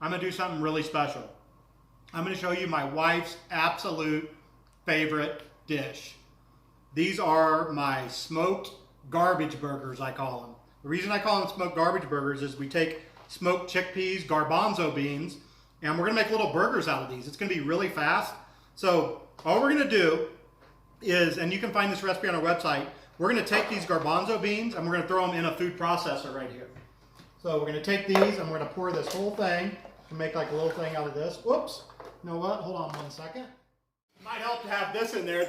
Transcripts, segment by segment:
I'm gonna do something really special. I'm gonna show you my wife's absolute favorite dish. These are my smoked garbage burgers, I call them. The reason I call them smoked garbage burgers is we take smoked chickpeas, garbanzo beans, and we're gonna make little burgers out of these. It's gonna be really fast. So all we're gonna do is, and you can find this recipe on our website, we're gonna take these garbanzo beans and we're gonna throw them in a food processor right here. So we're gonna take these and we're gonna pour this whole thing to make like a little thing out of this. Whoops, you know what, hold on 1 second. It might help to have this in there.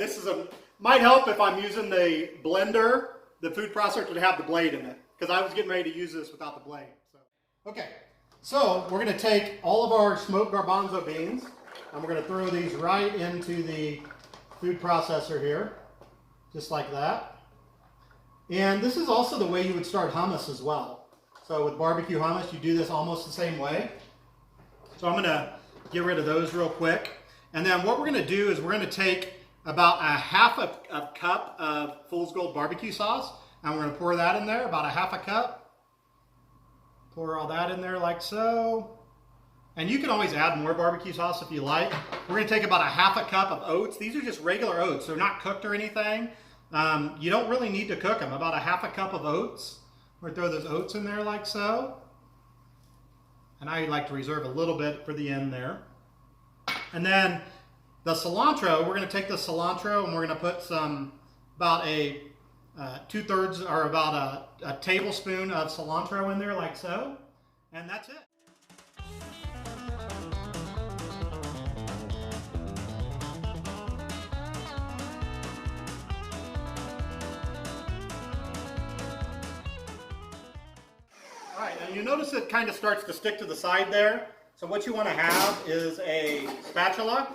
Might help if I'm using the blender, the food processor, to have the blade in it, because I was getting ready to use this without the blade. Okay, so we're gonna take all of our smoked garbanzo beans and we're gonna throw these right into the food processor here, just like that. And this is also the way you would start hummus as well. So with barbecue hummus, you do this almost the same way. So I'm gonna get rid of those real quick. And then what we're gonna do is we're gonna take about a half a cup of Fool's Gold barbecue sauce, and we're gonna pour that in there, about a half a cup. Pour all that in there like so. And you can always add more barbecue sauce if you like. We're gonna take about a half a cup of oats. These are just regular oats. They're not cooked or anything. You don't really need to cook them. About a half a cup of oats. We're gonna throw those oats in there like so. And I like to reserve a little bit for the end there. And then the cilantro, we're gonna take the cilantro and we're gonna put about a 2/3 or about a tablespoon of cilantro in there like so. And that's it. All right, and you notice it kind of starts to stick to the side there. So what you want to have is a spatula.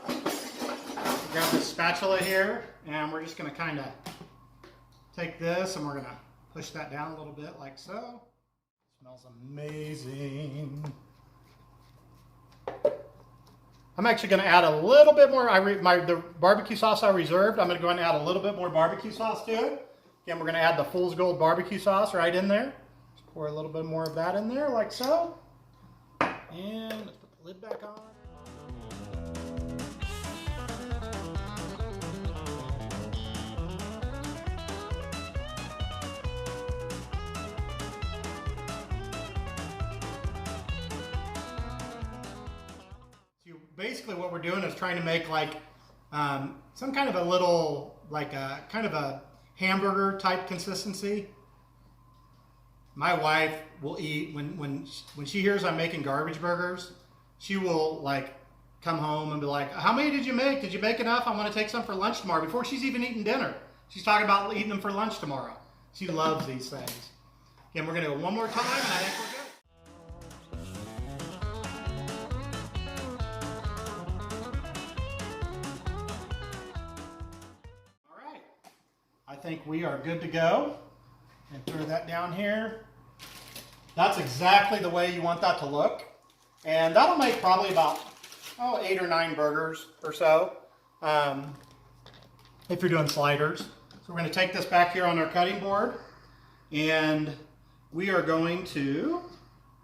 Grab this spatula here, and we're just going to kind of take this and we're going to push that down a little bit like so. Smells amazing. I'm actually going to add a little bit more. The barbecue sauce I reserved, I'm going to go ahead and add a little bit more barbecue sauce to it. Again, we're going to add the Fool's Gold barbecue sauce right in there. Just pour a little bit more of that in there like so. And let's put the lid back on. Basically what we're doing is trying to make like some kind of a little, like a kind of a hamburger type consistency. My wife will eat, when she hears I'm making garbage burgers, she will like come home and be like, how many did you make? Did you make enough? I want to take some for lunch tomorrow, before she's even eaten dinner. She's talking about eating them for lunch tomorrow. She loves these things. Again, we're gonna go one more time and I think we're good. I think we are good to go. And throw that down here. That's exactly the way you want that to look. And that'll make probably about 8 or 9 burgers or so, if you're doing sliders. So we're going to take this back here on our cutting board, and we are going to,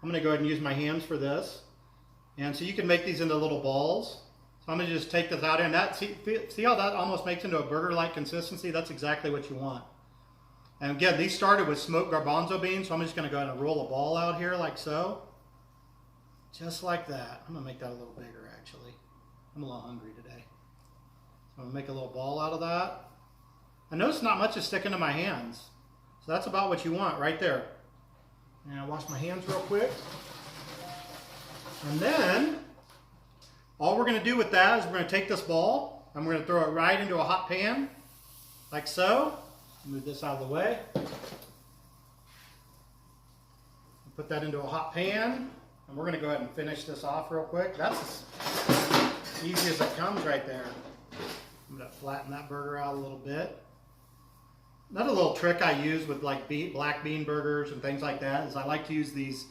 I'm going to go ahead and use my hands for this. And so you can make these into little balls. So I'm going to just take this out, and that, see how that almost makes into a burger-like consistency? That's exactly what you want. And again, these started with smoked garbanzo beans, so I'm just going to go ahead and roll a ball out here like so. Just like that. I'm going to make that a little bigger, actually. I'm a little hungry today. So I'm going to make a little ball out of that. I notice not much is sticking to my hands. So that's about what you want right there. And I'll wash my hands real quick. And then, all we're going to do with that is we're going to take this ball and we're going to throw it right into a hot pan, like so. Move this out of the way. Put that into a hot pan, and we're going to go ahead and finish this off real quick. That's as easy as it comes right there. I'm going to flatten that burger out a little bit. Another little trick I use with like black bean burgers and things like that is I like to use these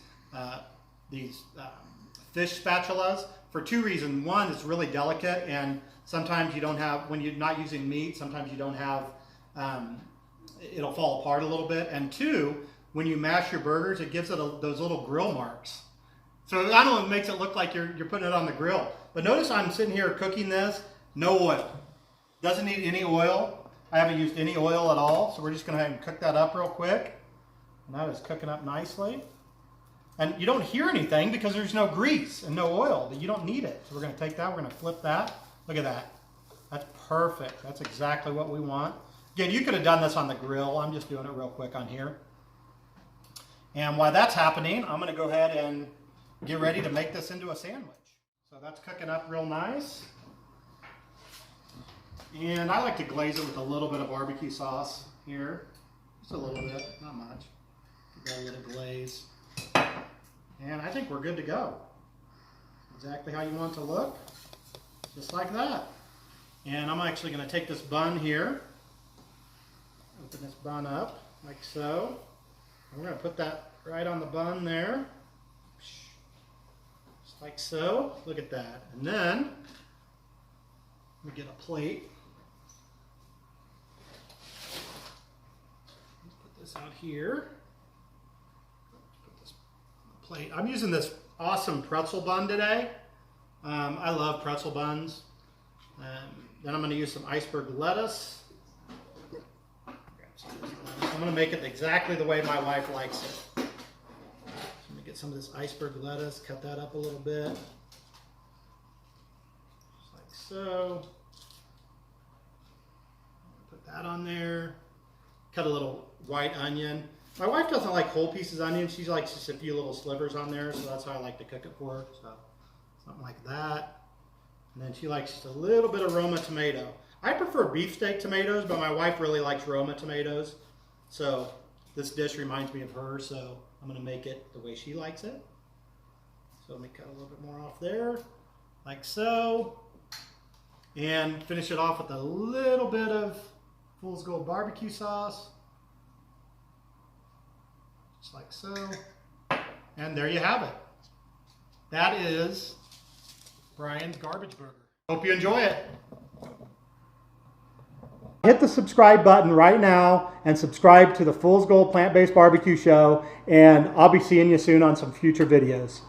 fish spatulas for 2 reasons. One, it's really delicate, and sometimes you don't have, when you're not using meat, sometimes you don't have, it'll fall apart a little bit. And 2, when you mash your burgers, it gives it those little grill marks. So I don't know, it makes it look like you're putting it on the grill. But notice I'm sitting here cooking this, no oil. Doesn't need any oil. I haven't used any oil at all, so we're just gonna go ahead and cook that up real quick. And that is cooking up nicely. And you don't hear anything because there's no grease and no oil. You don't need it. So we're gonna take that, we're gonna flip that. Look at that. That's perfect. That's exactly what we want. Again, you could have done this on the grill. I'm just doing it real quick on here. And while that's happening, I'm gonna go ahead and get ready to make this into a sandwich. So that's cooking up real nice. And I like to glaze it with a little bit of barbecue sauce here. Just a little bit, not much. Give that a little glaze. And I think we're good to go. Exactly how you want it to look. Just like that. And I'm actually going to take this bun here. Open this bun up like so. And we're going to put that right on the bun there. Just like so. Look at that. And then, let me get a plate. Let's put this out here. Put this on the plate. I'm using this awesome pretzel bun today. I love pretzel buns. Then I'm going to use some iceberg lettuce. I'm going to make it exactly the way my wife likes it. So I'm going to get some of this iceberg lettuce, cut that up a little bit. Just like so. Put that on there. Cut a little white onion. My wife doesn't like whole pieces of onion. She likes just a few little slivers on there, so that's how I like to cook it for her. So something like that. And then she likes just a little bit of Roma tomato. I prefer beefsteak tomatoes, but my wife really likes Roma tomatoes. So this dish reminds me of her, so I'm going to make it the way she likes it. So let me cut a little bit more off there, like so. And finish it off with a little bit of Fool's Gold barbecue sauce. Just like so. And there you have it. That is Brian's Garbage Burger. Hope you enjoy it. Hit the subscribe button right now and subscribe to the Fool's Gold Plant-Based Barbecue Show, and I'll be seeing you soon on some future videos.